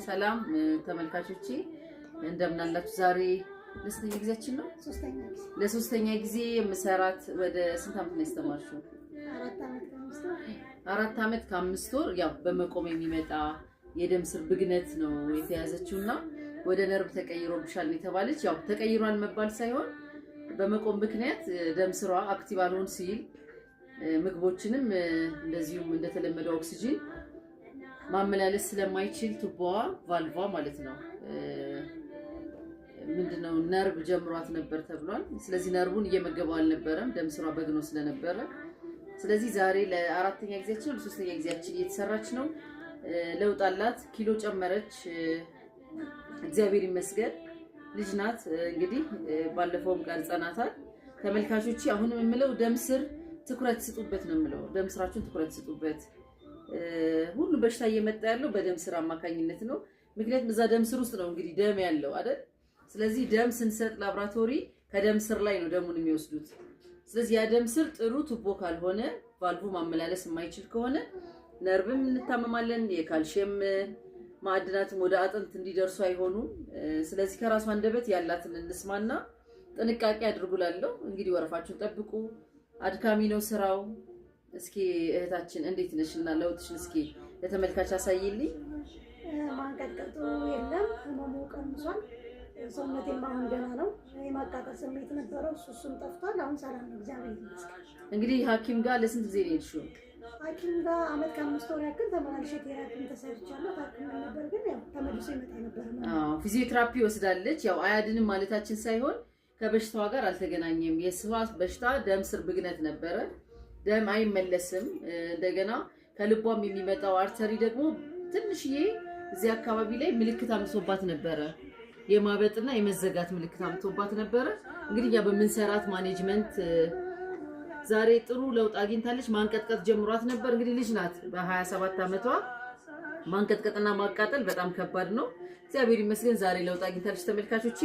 ሰላም ተመልካቾቼ እንደምን አላችሁ? ዛሬ ለሶስተኛ ጊዜያችን ነው። ለሶስተኛ ጊዜ የምሰራት ወደ ስንት ዓመት ነው ያስተማርሽው? 4 ዓመት ከ5 ወር ያው በመቆም የሚመጣ የደም ስር ብግነት ነው የተያዘችውና ወደ ነርቭ ተቀይሮብሻል የተባለች ያው ተቀይሯል መባል ሳይሆን በመቆም ምክንያት ደም ስሯ አክቲቭ አልሆን ሲል ምግቦችንም እንደዚሁም እንደተለመደው ኦክሲጅን ማመላለስ ስለማይችል ቱቦዋ ቫልቫ ማለት ነው ምንድነው ነርቭ ጀምሯት ነበር ተብሏል። ስለዚህ ነርቡን እየመገበው አልነበረም ደም ስሯ በግኖ ስለነበረ ስለዚህ ዛሬ ለአራተኛ ጊዜያችን ለሶስተኛ ጊዜያችን እየተሰራች ነው። ለውጥ አላት፣ ኪሎ ጨመረች፣ እግዚአብሔር ይመስገን። ልጅ ናት እንግዲህ ባለፈውም ቀርጸናታል። ተመልካቾች አሁንም የምለው ደም ስር ትኩረት ስጡበት ነው የምለው። ደም ስራችሁን ትኩረት ስጡበት። ሁሉ በሽታ እየመጣ ያለው በደም ስር አማካኝነት ነው። ምክንያቱም እዛ ደም ስር ውስጥ ነው እንግዲህ ደም ያለው አይደል? ስለዚህ ደም ስንሰጥ ላብራቶሪ ከደም ስር ላይ ነው ደሙን የሚወስዱት። ስለዚህ ያ ደም ስር ጥሩ ቱቦ ካልሆነ ቫልቭ ማመላለስ የማይችል ከሆነ ነርቭም እንታመማለን። የካልሲየም ማዕድናትም ወደ አጥንት እንዲደርሱ አይሆኑም። ስለዚህ ከራሷ አንደበት ያላትን እንስማና ጥንቃቄ አድርጉላለሁ። እንግዲህ ወረፋችሁን ጠብቁ። አድካሚ ነው ስራው። እስኪ እህታችን እንዴት ነሽና ለውጥሽን እስኪ ለተመልካች አሳይልኝ። ማንቀጥቀጡ የለም፣ ህመሙ ቀንሷል። ሰውነቴም አሁን ደህና ነው። የማቃጠል ስሜት ነበረው፣ እሱም ጠፍቷል። አሁን ሰላም ነው፣ እግዚአብሔር ይመስገን። እንግዲህ ሐኪም ጋር ለስንት ጊዜ ነው የሄድሽው? ሐኪም ጋር ዓመት ከ5 ወር ያክል ተመላልሼ ቴራፒን ተሰርቻለሁ። ታክም ነበር ግን ያው ተመልሶ ይመጣ ነበር። ፊዚዮቴራፒ ወስዳለች። ያው አያድንም ማለታችን ሳይሆን ከበሽታዋ ጋር አልተገናኘም። የስፋት በሽታ ደም ስር ብግነት ነበረ። ደም አይመለስም። እንደገና ከልቧም የሚመጣው አርተሪ ደግሞ ትንሽዬ እዚህ አካባቢ ላይ ምልክት አምጥቶባት ነበረ። የማበጥና የመዘጋት ምልክት አምጥቶባት ነበረ። እንግዲህ ያ በምንሰራት ማኔጅመንት ዛሬ ጥሩ ለውጥ አግኝታለች። ማንቀጥቀጥ ጀምሯት ነበር። እንግዲህ ልጅ ናት በ27 ዓመቷ። ማንቀጥቀጥና ማቃጠል በጣም ከባድ ነው። እግዚአብሔር ይመስገን ዛሬ ለውጥ አግኝታለች። ተመልካቾቼ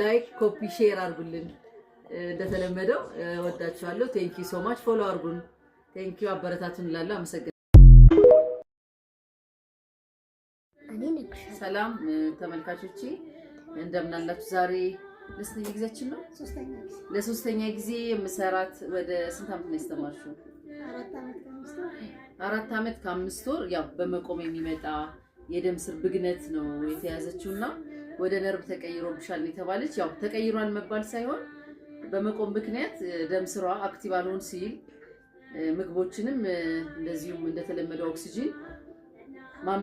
ላይክ ኮፒ ሼር አድርጉልን። እንደተለመደው ወዳችኋለሁ። ቴንክ ዩ ሶ ማች። ፎሎ አድርጉን። ቴንክ ዩ አበረታቱን እላለሁ። አመሰግናለሁ። ሰላም ተመልካቾቼ እንደምን አላችሁ? ዛሬ ለሶስተኛ ጊዜያችን ነው። ለሶስተኛ ጊዜ የምሰራት ወደ ስንት ዓመት ነው ያስተማርሽው? 4 ዓመት ከ5 ወር ያው በመቆም የሚመጣ የደም ስር ብግነት ነው የተያዘችውና ወደ ነርቭ ተቀይሮብሻል የተባለች ያው ተቀይሯል መባል ሳይሆን በመቆም ምክንያት ደም ስሯ አክቲቭ አልሆን ሲል ምግቦችንም እንደዚሁም እንደተለመደው ኦክሲጅን